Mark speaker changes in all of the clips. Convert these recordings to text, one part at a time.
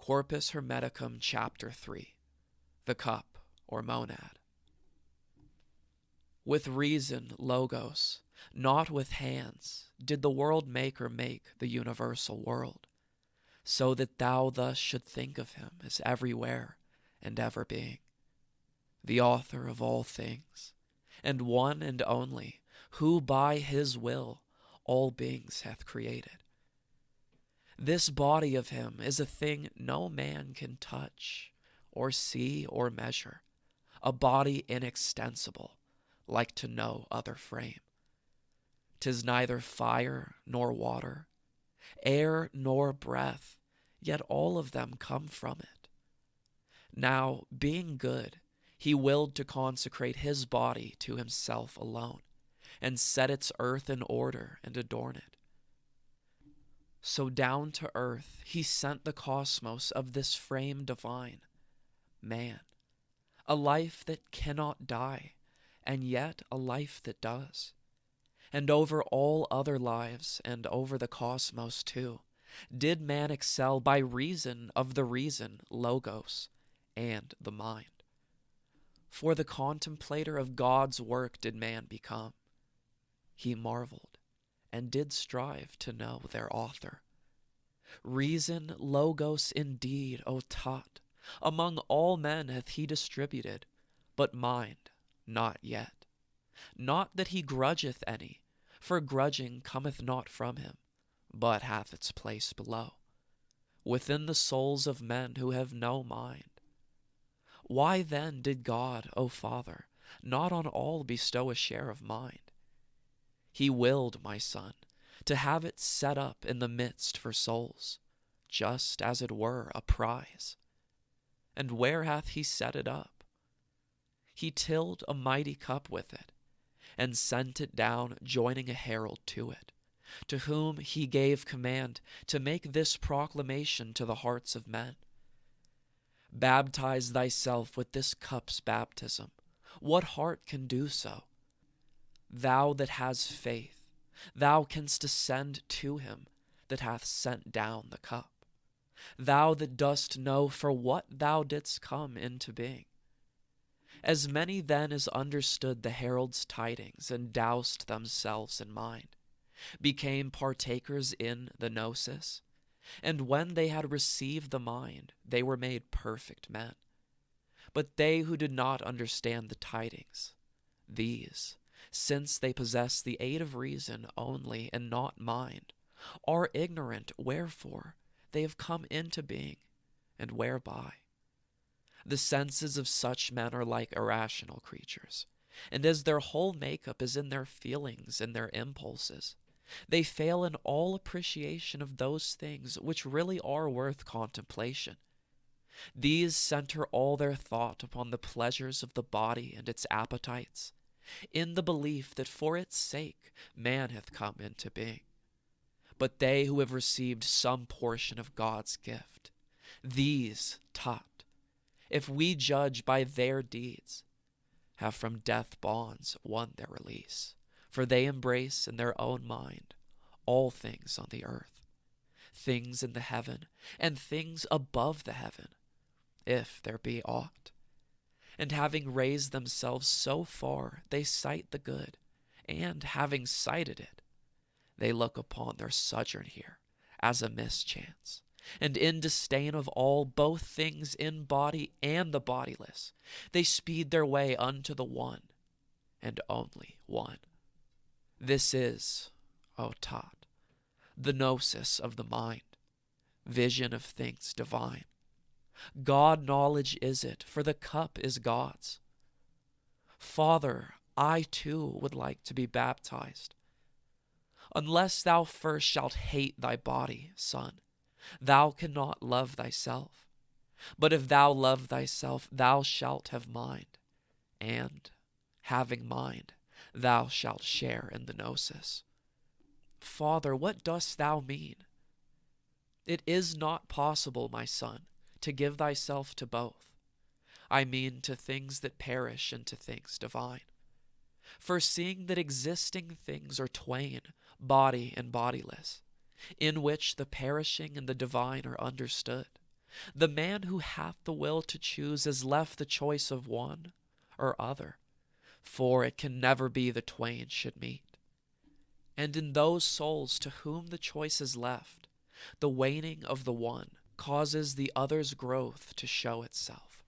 Speaker 1: Corpus Hermeticum, Chapter 3, the cup or monad. With reason, Logos, not with hands, did the world maker make the universal world, so that thou thus should think of him as everywhere and ever being, the author of all things, and one and only, who by his will all beings hath created. This body of him is a thing no man can touch, or see, or measure, a body inextensible, like to no other frame. 'Tis neither fire nor water, air nor breath, yet all of them come from it. Now, being good, he willed to consecrate his body to himself alone, and set its earth in order and adorn it. So down to earth he sent the cosmos of this frame divine, man, a life that cannot die, and yet a life that does. And over all other lives, and over the cosmos too, did man excel by reason of the reason, Logos, and the mind. For the contemplator of God's work did man become. He marveled, and did strive to know their author. Reason, Logos indeed, O Tot, among all men hath he distributed, but mind not yet. Not that he grudgeth any, for grudging cometh not from him, but hath its place below, within the souls of men who have no mind. Why then did God, O Father, not on all bestow a share of mind? He willed, my son, to have it set up in the midst for souls, just as it were a prize. And where hath he set it up? He tilled a mighty cup with it, and sent it down, joining a herald to it, to whom he gave command to make this proclamation to the hearts of men. Baptize thyself with this cup's baptism. What heart can do so? Thou that has faith, thou canst ascend to him that hath sent down the cup. Thou that dost know for what thou didst come into being. As many then as understood the herald's tidings and doused themselves in mind, became partakers in the gnosis, and when they had received the mind, they were made perfect men. But they who did not understand the tidings, these, since they possess the aid of reason only and not mind, are ignorant wherefore they have come into being, and whereby. The senses of such men are like irrational creatures, and as their whole makeup is in their feelings and their impulses, they fail in all appreciation of those things which really are worth contemplation. These center all their thought upon the pleasures of the body and its appetites, in the belief that for its sake man hath come into being. But they who have received some portion of God's gift, these taught, if we judge by their deeds, have from death bonds won their release, for they embrace in their own mind all things on the earth, things in the heaven, and things above the heaven, if there be aught. And having raised themselves so far, they sight the good, and having sighted it, they look upon their sojourn here as a mischance, and in disdain of all, both things in body and the bodiless, they speed their way unto the one, and only one. This is, O Tot, the gnosis of the mind, vision of things divine. God knowledge is it, for the cup is God's. Father, I too would like to be baptized. Unless thou first shalt hate thy body, son, thou cannot love thyself. But if thou love thyself, thou shalt have mind, and, having mind, thou shalt share in the gnosis. Father, what dost thou mean? It is not possible, my son, to give thyself to both. I mean to things that perish and to things divine. For seeing that existing things are twain, body and bodiless, in which the perishing and the divine are understood, The man who hath the will to choose is left the choice of one or other, for it can never be the twain should meet. And in those souls to whom the choice is left, the waning of the one causes the other's growth to show itself.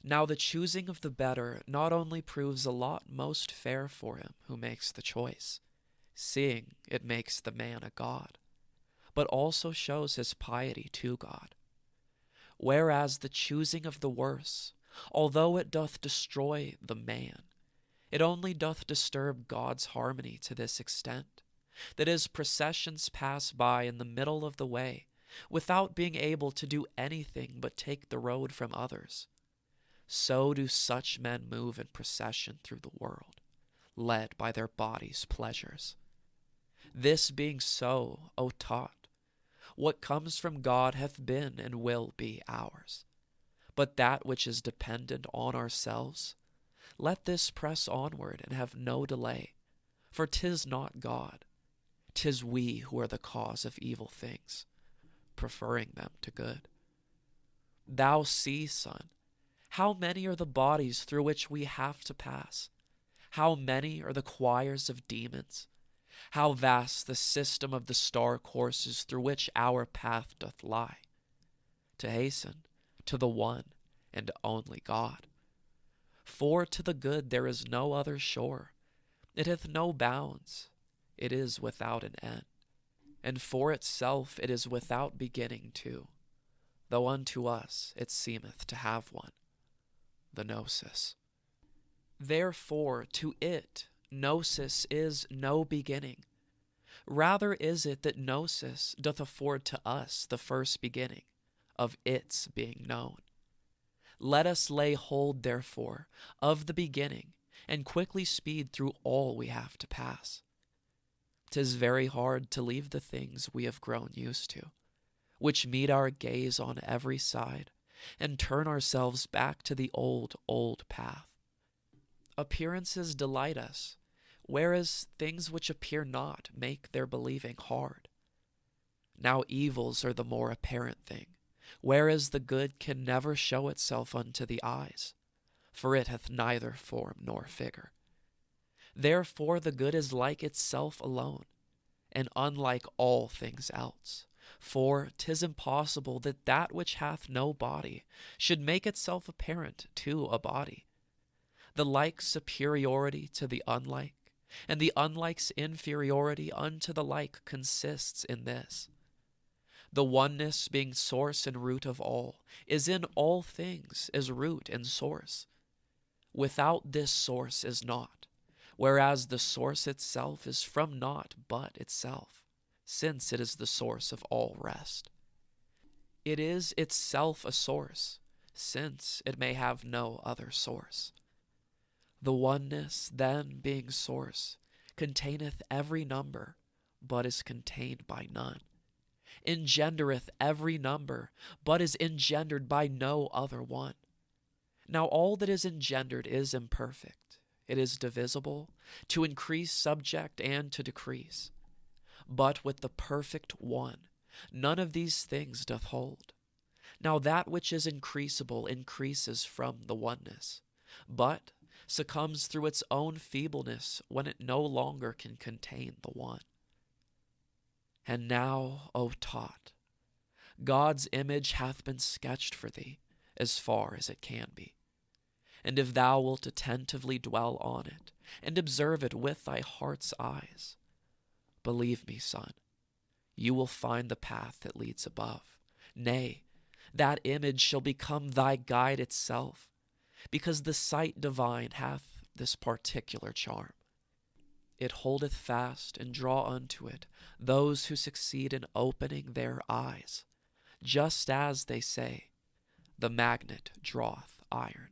Speaker 1: Now the choosing of the better not only proves a lot most fair for him who makes the choice, seeing it makes the man a god, but also shows his piety to God. Whereas the choosing of the worse, although it doth destroy the man, it only doth disturb God's harmony to this extent, that his processions pass by in the middle of the way, without being able to do anything but take the road from others. So do such men move in procession through the world, led by their bodies' pleasures. This being so, O taught, what comes from God hath been and will be ours. But that which is dependent on ourselves, let this press onward and have no delay, for 'tis not God, 'tis we who are the cause of evil things, preferring them to good. Thou see, son, how many are the bodies through which we have to pass, how many are the choirs of demons, how vast the system of the star courses through which our path doth lie, to hasten to the one and only God. For to the good there is no other shore, it hath no bounds, it is without an end, and for itself it is without beginning too, though unto us it seemeth to have one, the gnosis. Therefore to it gnosis is no beginning. Rather is it that gnosis doth afford to us the first beginning of its being known. Let us lay hold, therefore, of the beginning, and quickly speed through all we have to pass. 'Tis very hard to leave the things we have grown used to, which meet our gaze on every side, and turn ourselves back to the old path. Appearances delight us, whereas things which appear not make their believing hard. Now evils are the more apparent thing, whereas the good can never show itself unto the eyes, for it hath neither form nor figure. Therefore the good is like itself alone, and unlike all things else, for 'tis impossible that that which hath no body should make itself apparent to a body. The like superiority to the unlike, and the unlike's inferiority unto the like consists in this: the oneness being source and root of all, is in all things as root and source. Without this source is naught, whereas the source itself is from naught but itself, since it is the source of all rest. It is itself a source, since it may have no other source. The oneness, then, being source, containeth every number, but is contained by none, engendereth every number, but is engendered by no other one. Now all that is engendered is imperfect, it is divisible, to increase subject and to decrease. But with the perfect one, none of these things doth hold. Now that which is increasable increases from the oneness, but succumbs through its own feebleness when it no longer can contain the one. And now, O taught, God's image hath been sketched for thee as far as it can be. And if thou wilt attentively dwell on it, and observe it with thy heart's eyes, believe me, son, you will find the path that leads above. Nay, that image shall become thy guide itself, because the sight divine hath this particular charm. It holdeth fast and draw unto it those who succeed in opening their eyes, just as they say, the magnet draweth iron.